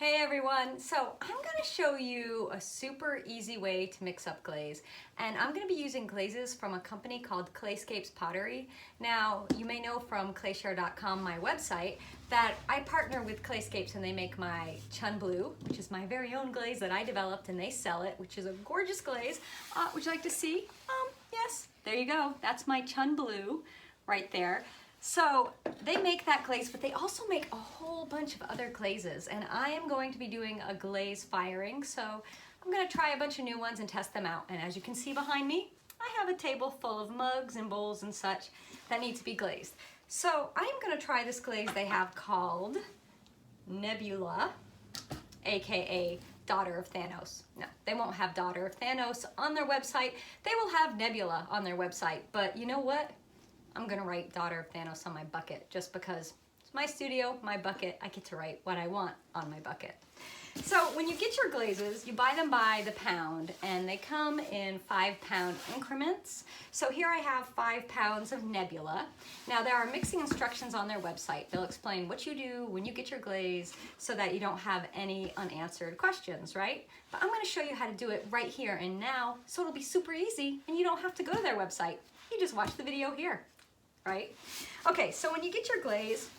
Hey everyone, so I'm going to show you a super easy way to mix up glaze, and I'm going to be using glazes from a company called Clayscapes Pottery. Now you may know from clayshare.com, my website, that I partner with Clayscapes and they make my Chun Blue, which is my very own glaze that I developed, and they sell it, which is a gorgeous glaze. Would you like to see? Yes, there you go. That's my Chun Blue right there. So they make that glaze, but they also make a whole bunch of other glazes, and I am going to be doing a glaze firing, so I'm going to try a bunch of new ones and test them out. And as you can see behind me, I have a table full of mugs and bowls and such that need to be glazed. So I'm going to try this glaze they have called Nebula, aka Daughter of Thanos. No, they won't have Daughter of Thanos on their website. They will have Nebula on their website, but you know what? I'm gonna write Daughter of Thanos on my bucket just because it's my studio, my bucket. I get to write what I want on my bucket. So when you get your glazes, you buy them by the pound, and they come in 5-pound increments. So here I have 5 pounds of Nebula. Now there are mixing instructions on their website. They'll explain what you do when you get your glaze so that you don't have any unanswered questions, right? But I'm gonna show you how to do it right here and now, so it'll be super easy and you don't have to go to their website. You just watch the video here. Right? Okay, so when you get your glaze,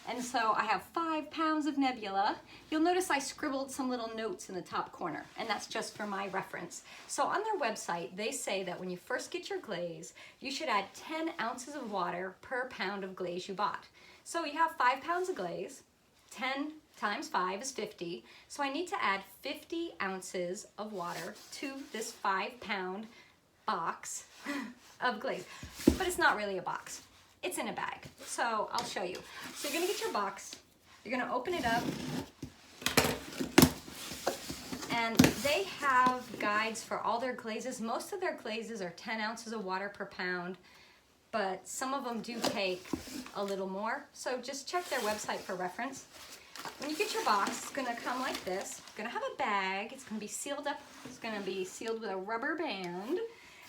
and so I have 5 pounds of Nebula, you'll notice I scribbled some little notes in the top corner, and that's just for my reference. So on their website, they say that when you first get your glaze, you should add 10 ounces of water per pound of glaze you bought. So you have 5 pounds of glaze, 10 times 5 is 50, so I need to add 50 ounces of water to this 5-pound box of glaze. But it's not really a box. It's in a bag, so I'll show you. So you're gonna get your box, you're gonna open it up, and they have guides for all their glazes. Most of their glazes are 10 ounces of water per pound, but some of them do take a little more, so just check their website for reference. When you get your box, it's gonna come like this. It's gonna have a bag, it's gonna be sealed up, it's gonna be sealed with a rubber band.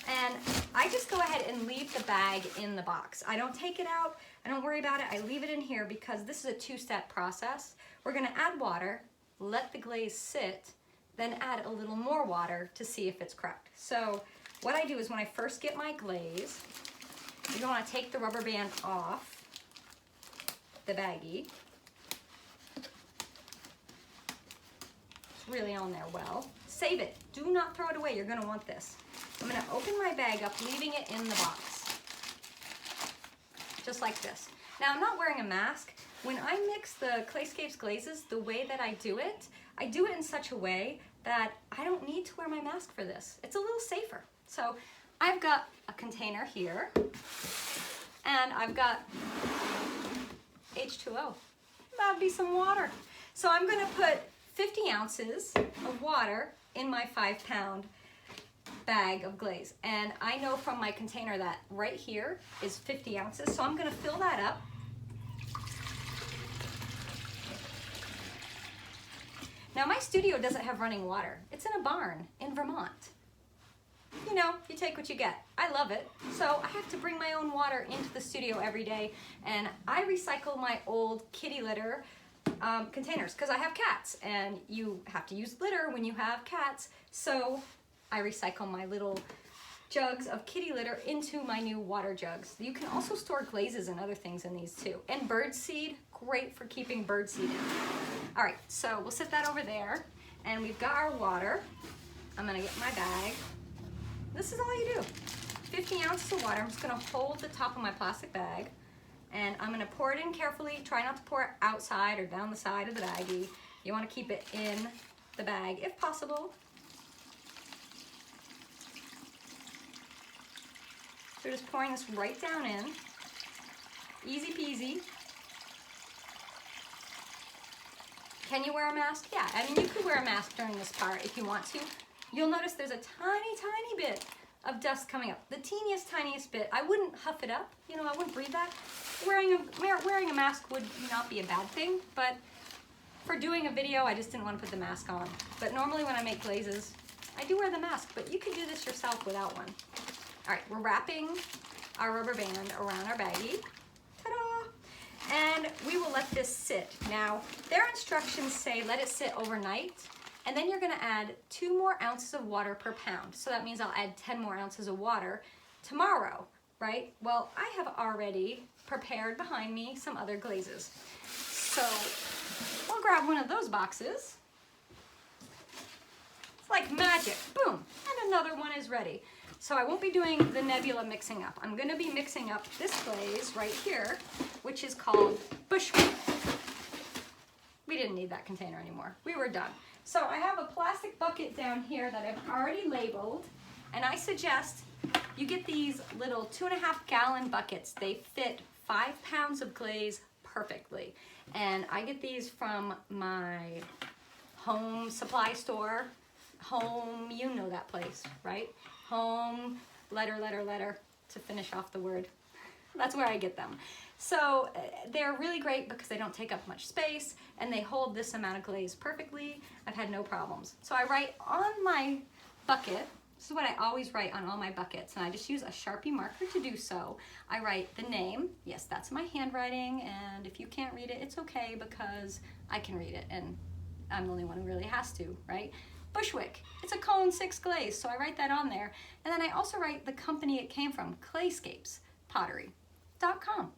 And I just go ahead and leave the bag in the box. I don't take it out, I don't worry about it, I leave it in here because this is a 2-step process. We're gonna add water, let the glaze sit, then add a little more water to see if it's cracked. So what I do is when I first get my glaze, you're gonna take the rubber band off the baggie. It's really on there well. Save it, do not throw it away, you're gonna want this. I'm gonna open my bag up, leaving it in the box, just like this. Now I'm not wearing a mask. When I mix the Clayscapes glazes, the way that I do it in such a way that I don't need to wear my mask for this. It's a little safer. So I've got a container here, and I've got H2O. That'd be some water. So I'm gonna put 50 ounces of water in my 5-pound bag of glaze, and I know from my container that right here is 50 ounces, so I'm going to fill that up. Now my studio doesn't have running water. It's in a barn in Vermont. You know, you take what you get. I love it, so I have to bring my own water into the studio every day, and I recycle my old kitty litter containers because I have cats, and you have to use litter when you have cats, so I recycle my little jugs of kitty litter into my new water jugs. You can also store glazes and other things in these too. And birdseed, great for keeping birdseed in. All right, so we'll set that over there. And we've got our water. I'm gonna get my bag. This is all you do. 50 ounces of water. I'm just gonna hold the top of my plastic bag, and I'm gonna pour it in carefully. Try not to pour it outside or down the side of the baggie. You wanna keep it in the bag if possible. So just pouring this right down in, easy peasy. Can you wear a mask? Yeah, I mean, you could wear a mask during this part if you want to. You'll notice there's a tiny, tiny bit of dust coming up. The teeniest, tiniest bit. I wouldn't huff it up, you know, I wouldn't breathe that. Wearing a mask would not be a bad thing, but for doing a video, I just didn't want to put the mask on. But normally when I make glazes, I do wear the mask, but you could do this yourself without one. All right, we're wrapping our rubber band around our baggie. Ta-da! and we will let this sit. Now, their instructions say let it sit overnight, and then you're gonna add 2 more ounces of water per pound. So that means I'll add 10 more ounces of water tomorrow, right? Well, I have already prepared behind me some other glazes. So we'll grab one of those boxes. It's like magic, boom, and another one is ready. So I won't be doing the nebula mixing up. I'm gonna be mixing up this glaze right here, which is called Bushwick. We didn't need that container anymore. We were done. So I have a plastic bucket down here that I've already labeled, and I suggest you get these little 2.5 gallon buckets. They fit 5 pounds of glaze perfectly. And I get these from my home supply store. Home, you know that place, right? Home, letter, to finish off the word. That's where I get them. So they're really great because they don't take up much space and they hold this amount of glaze perfectly. I've had no problems. So I write on my bucket, this is what I always write on all my buckets, and I just use a Sharpie marker to do so. I write the name, yes, that's my handwriting, and if you can't read it, it's okay because I can read it and I'm the only one who really has to, right? Bushwick, it's a cone 6 glaze, so I write that on there. And then I also write the company it came from, Clayscapes Pottery.com.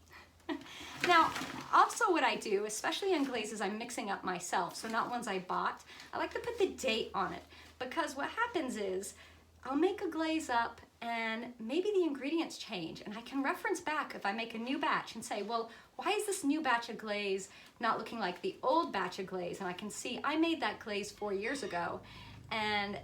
Now, also what I do, especially in glazes I'm mixing up myself, so not ones I bought, I like to put the date on it, because what happens is I'll make a glaze up and maybe the ingredients change, and I can reference back if I make a new batch and say, well, why is this new batch of glaze not looking like the old batch of glaze? And I can see I made that glaze 4 years ago, and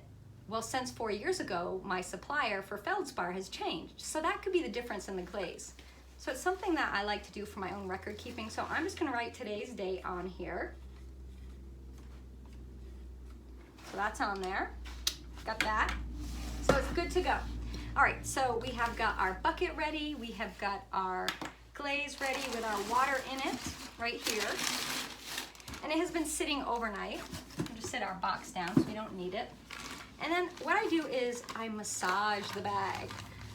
well, since 4 years ago, my supplier for feldspar has changed. So that could be the difference in the glaze. So it's something that I like to do for my own record keeping. So I'm just gonna write today's date on here. So that's on there, got that. So it's good to go. All right, so we have got our bucket ready. We have got our glaze ready with our water in it right here. And it has been sitting overnight. We'll just set our box down so we don't need it. And then what I do is I massage the bag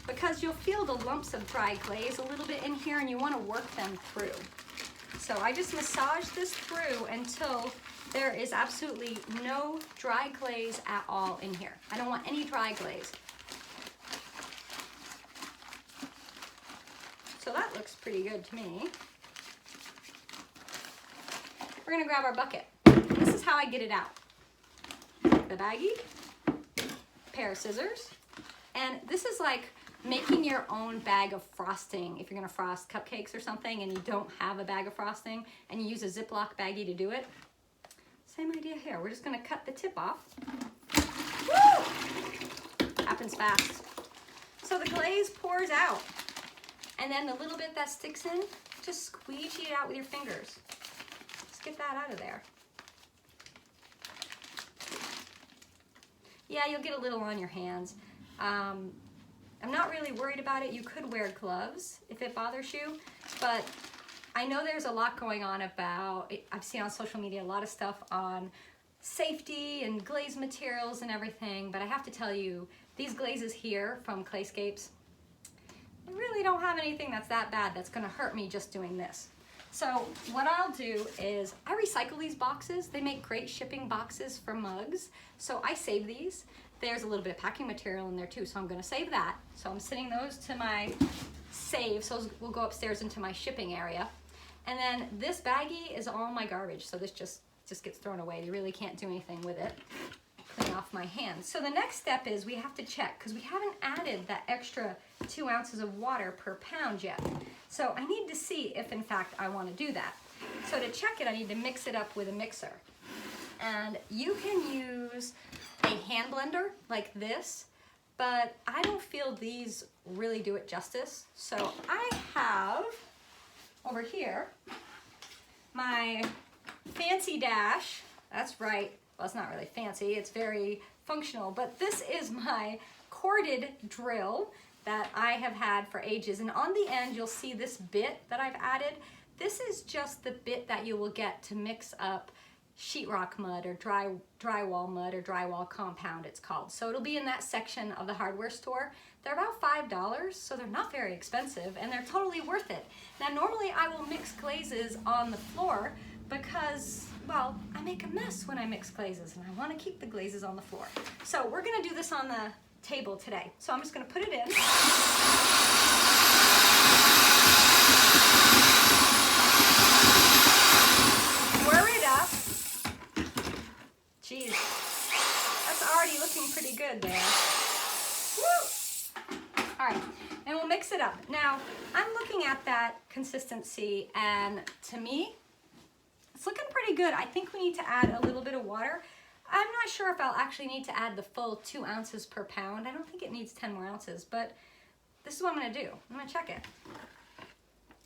because you'll feel the lumps of dry glaze a little bit in here and you want to work them through. So I just massage this through until there is absolutely no dry glaze at all in here. I don't want any dry glaze. So that looks pretty good to me. We're gonna grab our bucket. This is how I get it out. The baggie, pair of scissors, and this is like making your own bag of frosting. If you're gonna frost cupcakes or something and you don't have a bag of frosting and you use a Ziploc baggie to do it, same idea here. We're just gonna cut the tip off. Woo! Happens fast. So the glaze pours out. And then the little bit that sticks in, just squeegee it out with your fingers. Just get that out of there. Yeah, you'll get a little on your hands. I'm not really worried about it. You could wear gloves if it bothers you, but I know there's a lot going on about, I've seen on social media a lot of stuff on safety and glaze materials and everything, but I have to tell you, these glazes here from Clayscapes, I really don't have anything that's that bad that's gonna hurt me just doing this. So what I'll do is I recycle these boxes. They make great shipping boxes for mugs. So I save these. There's a little bit of packing material in there too, so I'm gonna save that. So I'm sending those to my save, so we'll go upstairs into my shipping area. And then this baggie is all my garbage, so this just gets thrown away. You really can't do anything with it. Clean off my hands. So the next step is we have to check, because we haven't added that extra 2 ounces of water per pound yet. So I need to see if in fact I want to do that. So to check it, I need to mix it up with a mixer. And you can use a hand blender like this, but I don't feel these really do it justice. So I have over here my fancy dash. That's right. Well, it's not really fancy, it's very functional, but this is my corded drill that I have had for ages. And on the end, you'll see this bit that I've added. This is just the bit that you will get to mix up sheetrock mud or drywall mud or drywall compound, it's called. So it'll be in that section of the hardware store They're about $5, so they're not very expensive, and they're totally worth it. Now, normally I will mix glazes on the floor because, well, I make a mess when I mix glazes, and I want to keep the glazes on the floor. So we're going to do this on the table today. So I'm just going to put it in. Whir it up. Jeez, that's already looking pretty good there. Woo! All right, and we'll mix it up. Now, I'm looking at that consistency, and to me, it's looking pretty good. I think we need to add a little bit of water. I'm not sure if I'll actually need to add the full 2 ounces per pound. I don't think it needs 10 more ounces, but this is what I'm gonna do. I'm gonna check it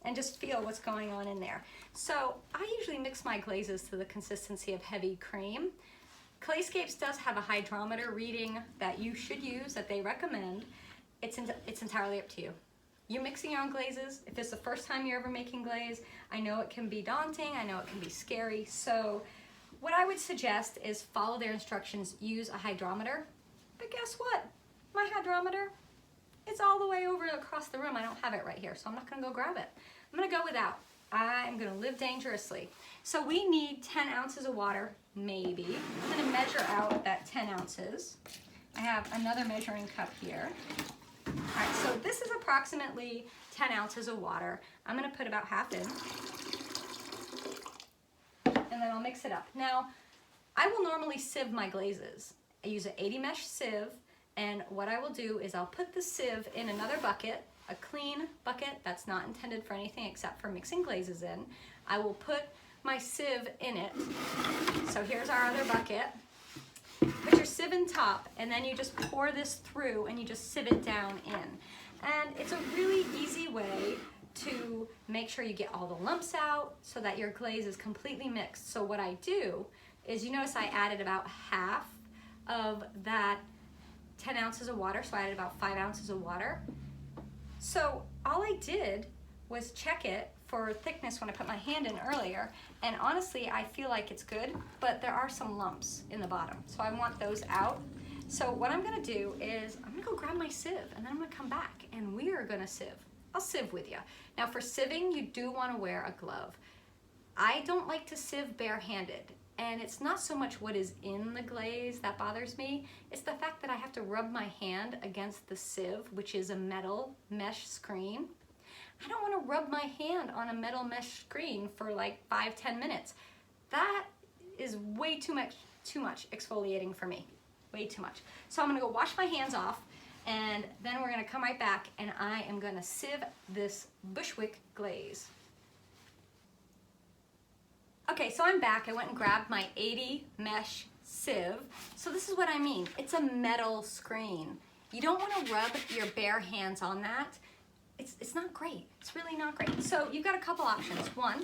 and just feel what's going on in there. So I usually mix my glazes to the consistency of heavy cream. Clayscapes does have a hydrometer reading that you should use, that they recommend. It's entirely up to you. You're mixing your own glazes. If it's the first time you're ever making glaze, I know it can be daunting, I know it can be scary, so what I would suggest is follow their instructions, use a hydrometer. But guess what? My hydrometer, it's all the way over across the room. I don't have it right here, so I'm not gonna go grab it. I'm gonna go without. I'm gonna live dangerously. So we need 10 ounces of water, maybe. I'm gonna measure out that 10 ounces. I have another measuring cup here. All right, so this is approximately 10 ounces of water. I'm gonna put about half in, and then I'll mix it up. Now, I will normally sieve my glazes. I use an 80 mesh sieve, and what I will do is I'll put the sieve in another bucket, a clean bucket that's not intended for anything except for mixing glazes in. I will put my sieve in it. So here's our other bucket. Put your sieve in top, and then you just pour this through and you just sieve it down in. And it's a really easy way to make sure you get all the lumps out so that your glaze is completely mixed. So what I do is, you notice I added about half of that 10 ounces of water, so I added about 5 ounces of water. So all I did was check it for thickness when I put my hand in earlier, and honestly I feel like it's good, but there are some lumps in the bottom, so I want those out. So what I'm gonna do is I'm gonna go grab my sieve, and then I'm gonna come back and we are gonna sieve. I'll sieve with you. Now for sieving, you do want to wear a glove. I don't like to sieve barehanded, and it's not so much what is in the glaze that bothers me, it's the fact that I have to rub my hand against the sieve, which is a metal mesh screen. I don't want to rub my hand on a metal mesh screen for like 5-10 minutes. That is way too much exfoliating for me, way too much. So I'm gonna go wash my hands off, and then we're gonna come right back and I am gonna sieve this Bushwick glaze. Okay, so I'm back. I went and grabbed my 80 mesh sieve. So this is what I mean. It's a metal screen. You don't want to rub your bare hands on that. It's not great. It's really not great. So you've got a couple options. One,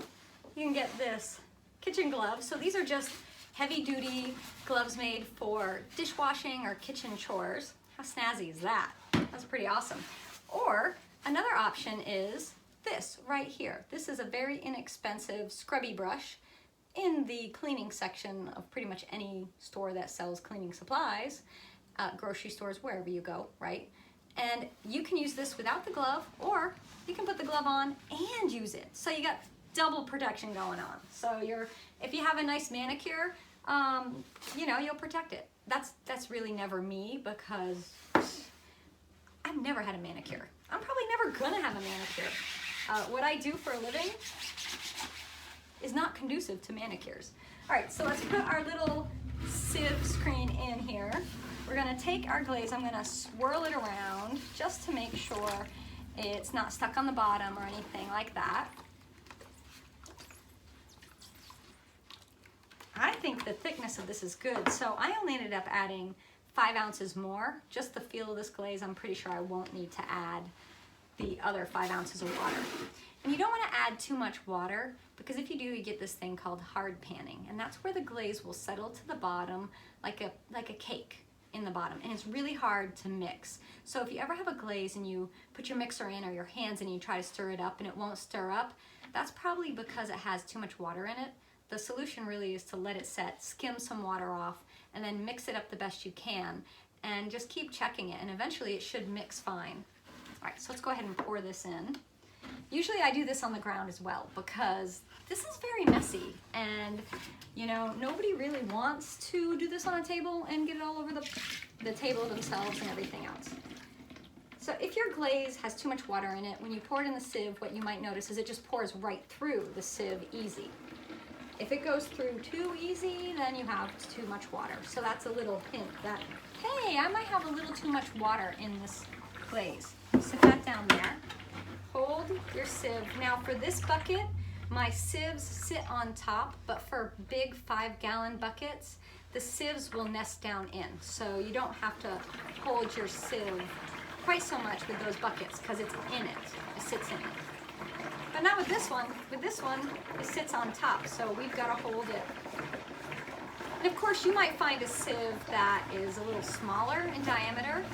you can get this kitchen gloves. So these are just heavy duty gloves made for dishwashing or kitchen chores. How snazzy is that? That's pretty awesome. Or another option is this right here. This is a very inexpensive scrubby brush in the cleaning section of pretty much any store that sells cleaning supplies, grocery stores, wherever you go, right? And you can use this without the glove, or you can put the glove on and use it. So you got double protection going on. So if you have a nice manicure, you know, you'll protect it. That's really never me, because I've never had a manicure. I'm probably never gonna have a manicure. What I do for a living is not conducive to manicures. All right, so let's put our little sieve screen in here. We're gonna take our glaze, I'm gonna swirl it around just to make sure it's not stuck on the bottom or anything like that. I think the thickness of this is good, so I only ended up adding 5 ounces more. Just the feel of this glaze, I'm pretty sure I won't need to add the other 5 ounces of water. And you don't want to add too much water, because if you do, you get this thing called hard panning, and that's where the glaze will settle to the bottom like a cake in the bottom, and it's really hard to mix. So if you ever have a glaze and you put your mixer in or your hands and you try to stir it up and it won't stir up, that's probably because it has too much water in it. The solution really is to let it set, skim some water off, and then mix it up the best you can. and just keep checking it, and eventually it should mix fine. All right, so let's go ahead and pour this in. Usually I do this on the ground as well because this is very messy, and you know, nobody really wants to do this on a table and get it all over the table themselves and everything else. So if your glaze has too much water in it, when you pour it in the sieve, what you might notice is it just pours right through the sieve easy. If it goes through too easy, then you have too much water. So that's a little hint that, hey, I might have a little too much water in this glaze. Set that down there. Hold your sieve. Now for this bucket, my sieves sit on top, but for big 5-gallon buckets, the sieves will nest down in. So you don't have to hold your sieve quite so much with those buckets because it's in it, it sits in it. But not with this one. With this one, it sits on top, so we've got to hold it. And of course, you might find a sieve that is a little smaller in diameter,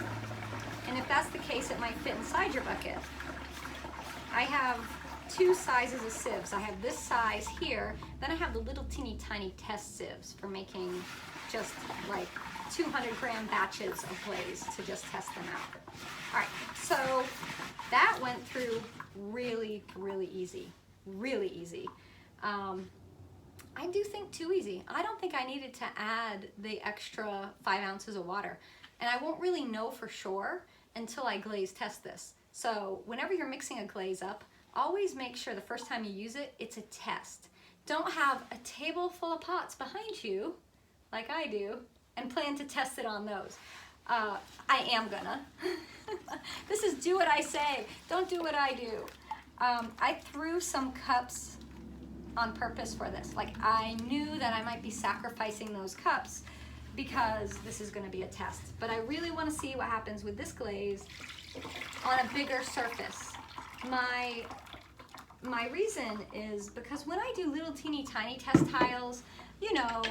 and if that's the case, it might fit inside your bucket. I have 2 sizes of sieves. I have this size here, then I have the little teeny tiny test sieves for making just like 200-gram batches of glaze to just test them out. All right, so that went through really, really easy, really easy. I do think too easy. I don't think I needed to add the extra 5 ounces of water, and I won't really know for sure until I glaze test this. So whenever you're mixing a glaze up, always make sure the first time you use it, it's a test. Don't have a table full of pots behind you, like I do, and plan to test it on those. I am gonna. This is do what I say, don't do what I do. I threw some cups on purpose for this. Like, I knew that I might be sacrificing those cups because this is gonna be a test. But I really wanna see what happens with this glaze on a bigger surface. My reason is because when I do little teeny tiny test tiles, you know,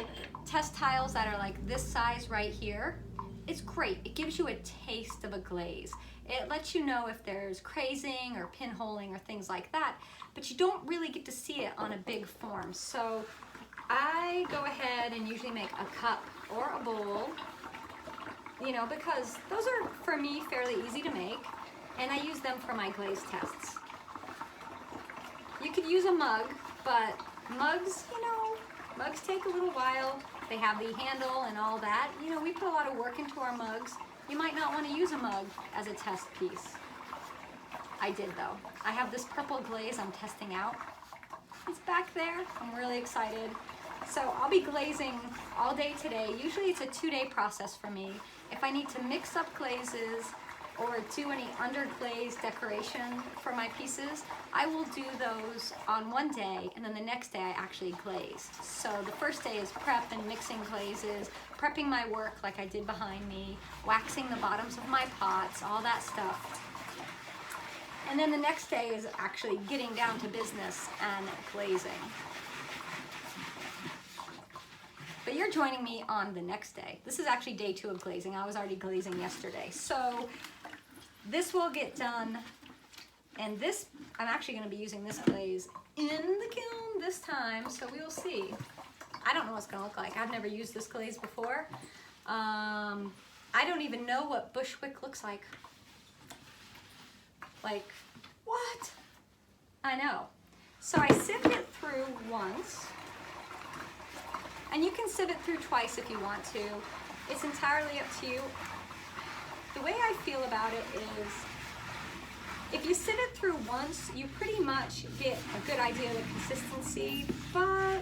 test tiles that are like this size right here, it's great. It gives you a taste of a glaze. It lets you know if there's crazing or pinholing or things like that, but you don't really get to see it on a big form. So I go ahead and usually make a cup or a bowl, you know, because those are, for me, fairly easy to make, and I use them for my glaze tests. You could use a mug, but mugs, you know, mugs take a little while. They have the handle and all that. You know, we put a lot of work into our mugs. You might not want to use a mug as a test piece. I did though. I have this purple glaze I'm testing out. It's back there. I'm really excited. So I'll be glazing all day today. Usually it's a 2-day process for me. If I need to mix up glazes or do any underglaze decoration for my pieces, I will do those on one day, and then the next day I actually glaze. So the first day is prep and mixing glazes, prepping my work like I did behind me, waxing the bottoms of my pots, all that stuff. And then the next day is actually getting down to business and glazing. But you're joining me on the next day. This is actually day 2 of glazing. I was already glazing yesterday. So this will get done, and this, I'm actually going to be using this glaze in the kiln this time, so we will see. I don't know what it's going to look like. I've never used this glaze before. I don't even know what Bushwick looks like. Like, what? I know. So I sieved it through once, and you can sieve it through twice if you want to. It's entirely up to you. The way I feel about it is, if you sieve it through once, you pretty much get a good idea of the consistency, but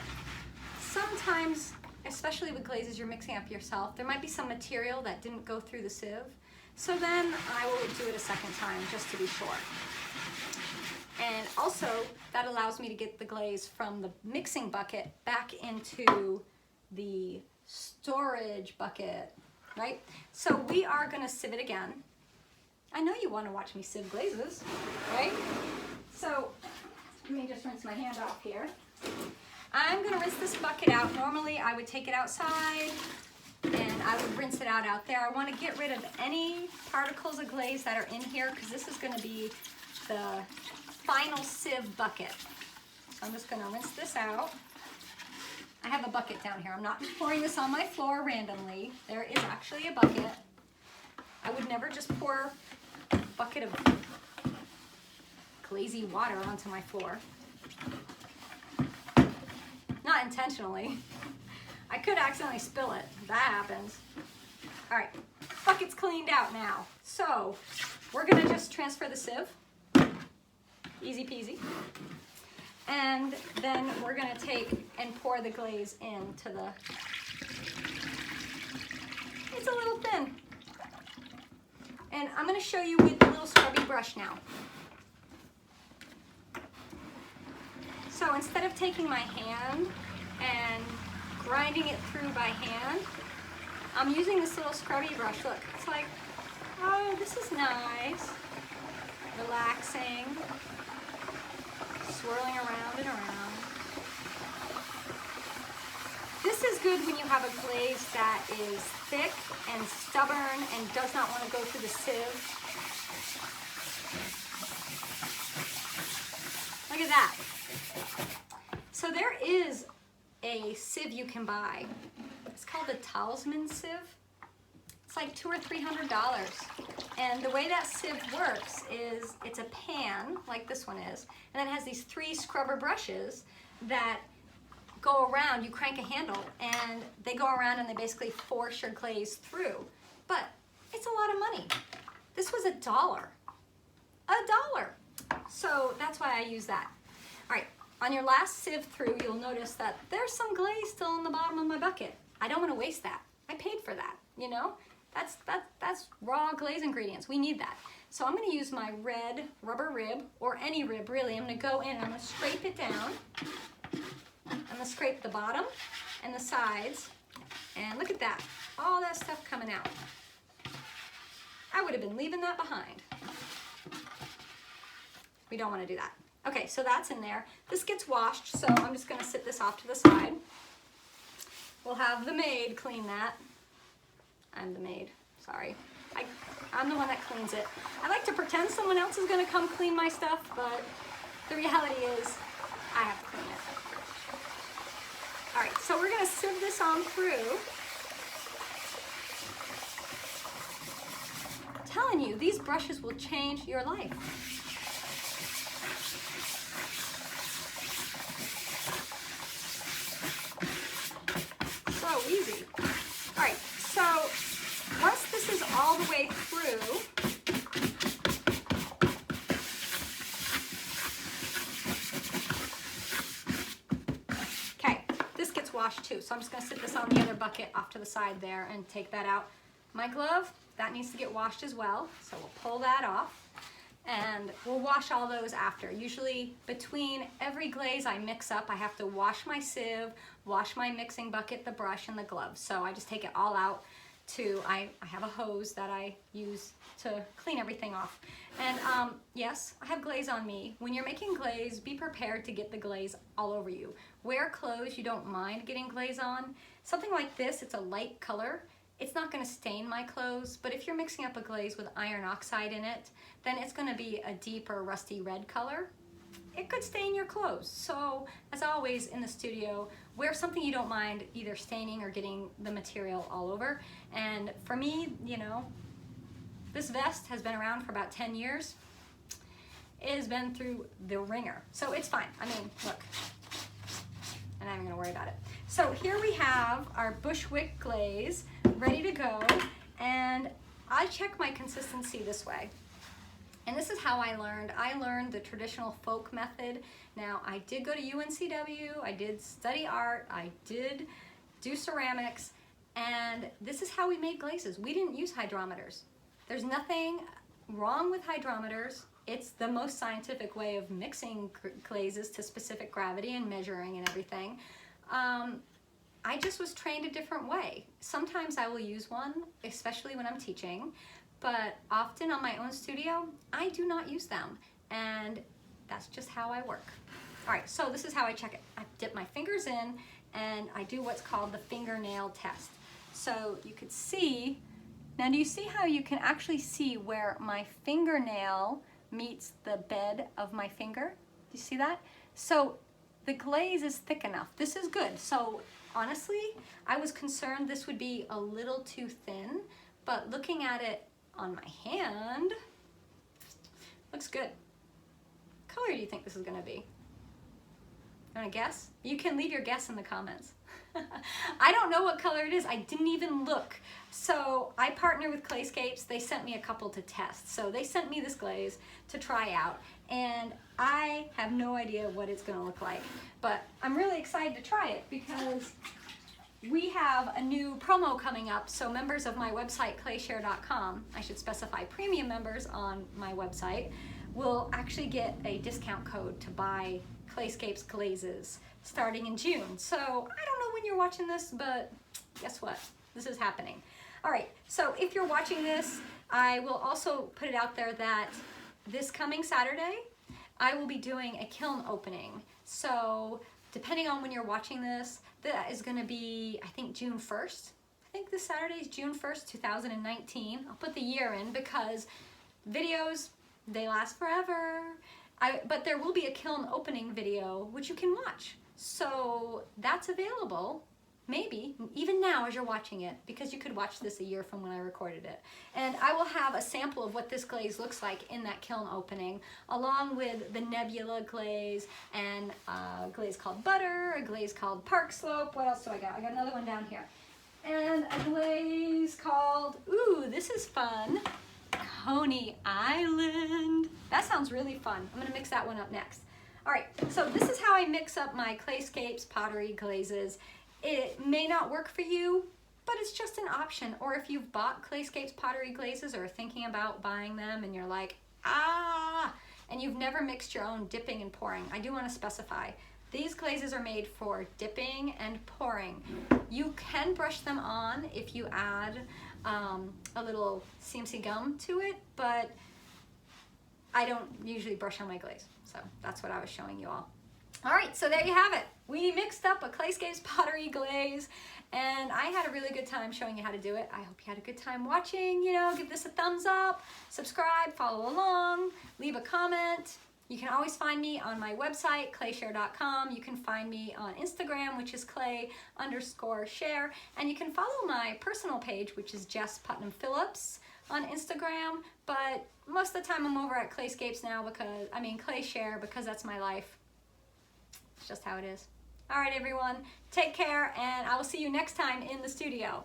sometimes, especially with glazes you're mixing up yourself, there might be some material that didn't go through the sieve. So then I will do it a second time just to be sure. And also, that allows me to get the glaze from the mixing bucket back into the storage bucket, right? So we are gonna sieve it again. I know you wanna watch me sieve glazes, right? So let me just rinse my hand off here. I'm gonna rinse this bucket out. Normally I would take it outside and I would rinse it out there. I wanna get rid of any particles of glaze that are in here because this is gonna be the final sieve bucket. So I'm just gonna rinse this out. I have a bucket down here. I'm not just pouring this on my floor randomly. There is actually a bucket. I would never just pour a bucket of glazy water onto my floor. Not intentionally. I could accidentally spill it. That happens. All right, bucket's cleaned out now. So we're gonna just transfer the sieve. Easy peasy. And then we're gonna take and pour the glaze into the, it's a little thin. And I'm gonna show you with the little scrubby brush now. So instead of taking my hand and grinding it through by hand, I'm using this little scrubby brush. Look, it's like, oh, this is nice. Relaxing, swirling around and around. This is good when you have a glaze that is thick and stubborn and does not want to go through the sieve. Look at that. So there is a sieve you can buy. It's called the Talisman sieve. It's like $200 or $300. And the way that sieve works is it's a pan, like this one is, and then it has these 3 scrubber brushes that go around. You crank a handle and they go around and they basically force your glaze through. But it's a lot of money. This was $1. $1. So that's why I use that. All right, on your last sieve through, you'll notice that there's some glaze still in the bottom of my bucket. I don't want to waste that. I paid for that, you know? That's raw glaze ingredients. We need that. So I'm going to use my red rubber rib, or any rib really. I'm going to go in and I'm going to scrape it down. I'm going to scrape the bottom and the sides. And look at that. All that stuff coming out. I would have been leaving that behind. We don't want to do that. Okay, so that's in there. This gets washed, so I'm just going to sit this off to the side. We'll have the maid clean that. I'm the maid, sorry. I'm the one that cleans it. I like to pretend someone else is going to come clean my stuff, but the reality is I have to clean it. All right, so we're going to sieve this on through. I'm telling you, these brushes will change your life. So easy. All right, so once this is all the way through, okay, this gets washed too. So I'm just gonna sit this on the other bucket off to the side there and take that out. My glove, that needs to get washed as well. So we'll pull that off and we'll wash all those after. Usually between every glaze I mix up, I have to wash my sieve, wash my mixing bucket, the brush, and the glove. So I just take it all out to, I have a hose that I use to clean everything off. And yes, I have glaze on me. When you're making glaze, be prepared to get the glaze all over you. Wear clothes you don't mind getting glaze on. Something like this, it's a light color. It's not going to stain my clothes, but if you're mixing up a glaze with iron oxide in it, then it's going to be a deeper rusty red color. It could stain your clothes. So, as always in the studio, wear something you don't mind either staining or getting the material all over. And for me, you know, this vest has been around for about 10 years. It has been through the ringer, so it's fine. I mean, look, I'm not even gonna worry about it. So here we have our Bushwick glaze ready to go, and I check my consistency this way. And this is how I learned. I learned the traditional folk method. Now, I did go to UNCW, I did study art, I did do ceramics, and this is how we made glazes. We didn't use hydrometers. There's nothing wrong with hydrometers. It's the most scientific way of mixing glazes to specific gravity and measuring and everything. I just was trained a different way. Sometimes I will use one, especially when I'm teaching, but often on my own studio, I do not use them, and that's just how I work. All right, so this is how I check it. I dip my fingers in, and I do what's called the fingernail test. So you could see, now do you see how you can actually see where my fingernail meets the bed of my finger? Do you see that? So the glaze is thick enough. This is good. So honestly, I was concerned this would be a little too thin, but looking at it on my hand. Looks good. What color do you think this is gonna be? You wanna guess? You can leave your guess in the comments. I don't know what color it is. I didn't even look. So I partner with Clayscapes. They sent me a couple to test. So they sent me this glaze to try out, and I have no idea what it's gonna look like. But I'm really excited to try it because we have a new promo coming up. So members of my website, clayshare.com, I should specify premium members on my website, will actually get a discount code to buy Clayscapes Glazes starting in June. So I don't know when you're watching this, but guess what? This is happening. All right, so if you're watching this, I will also put it out there that this coming Saturday, I will be doing a kiln opening. So depending on when you're watching this, that is gonna be, I think, June 1st. I think this Saturday is June 1st, 2019. I'll put the year in because videos, they last forever. But there will be a kiln opening video which you can watch. So that's available, maybe, even now as you're watching it, because you could watch this a year from when I recorded it. And I will have a sample of what this glaze looks like in that kiln opening, along with the Nebula glaze and a glaze called Butter, a glaze called Park Slope. What else do I got? I got another one down here. And a glaze called, ooh, this is fun, Coney Island. That sounds really fun. I'm gonna mix that one up next. All right, so this is how I mix up my Clayscapes Pottery glazes. It may not work for you, but it's just an option. Or if you've bought Clayscapes Pottery glazes or are thinking about buying them and you're like, and you've never mixed your own dipping and pouring, I do wanna specify, these glazes are made for dipping and pouring. You can brush them on if you add a little CMC gum to it, but I don't usually brush on my glaze. So that's what I was showing you all. All right, so there you have it. We mixed up a Clayscapes Pottery glaze, and I had a really good time showing you how to do it. I hope you had a good time watching. You know, give this a thumbs up, subscribe, follow along, leave a comment. You can always find me on my website, clayshare.com. You can find me on Instagram, which is clay_share. And you can follow my personal page, which is Jess Putnam-Phillips on Instagram. But most of the time I'm over at Clayscapes now because, Clayshare, because that's my life. It's just how it is. All right, everyone, take care, and I will see you next time in the studio.